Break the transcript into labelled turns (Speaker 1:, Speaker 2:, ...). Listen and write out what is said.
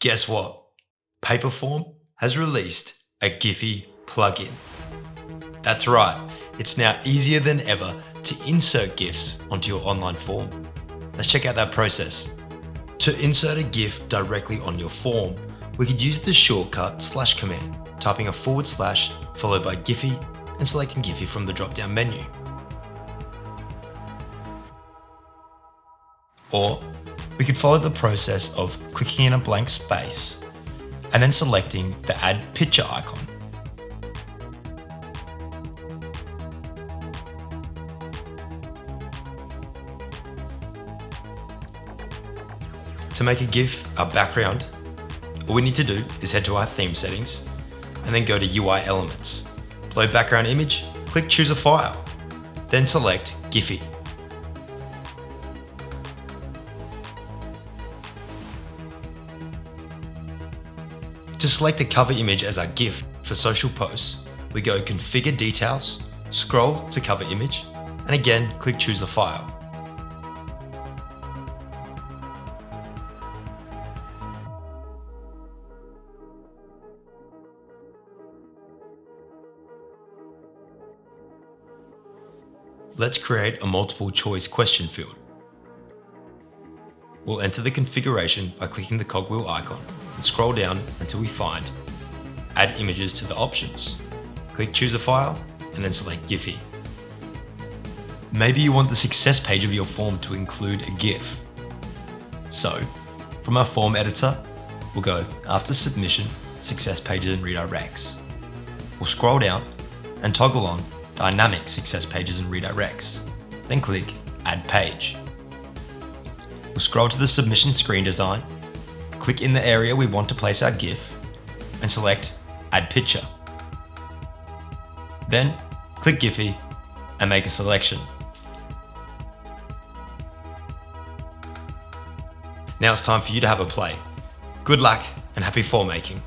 Speaker 1: Guess what? Paperform has released a GIPHY plugin. That's right, it's now easier than ever to insert GIFs onto your online form. Let's check out that process. To insert a GIF directly on your form, we could use the shortcut / command, typing a / followed by GIPHY and selecting GIPHY from the drop-down menu. Or we could follow the process of clicking in a blank space and then selecting the Add Picture icon. To make a GIF our background, all we need to do is head to our theme settings and then go to UI elements. Below background image, click choose a file, then select GIPHY. To select a cover image as our GIF for social posts, we go configure details, scroll to cover image, and again click choose a file. Let's create a multiple choice question field. We'll enter the configuration by clicking the cogwheel icon and scroll down until we find Add Images to the options. Click Choose a File and then select GIPHY. Maybe you want the success page of your form to include a GIF. So, from our form editor, we'll go After Submission, Success Pages and Redirects. We'll scroll down and toggle on Dynamic Success Pages and Redirects, then click Add Page. We'll scroll to the submission screen design, click in the area we want to place our GIF, and select Add Picture. Then click GIPHY and make a selection. Now it's time for you to have a play. Good luck and happy form making.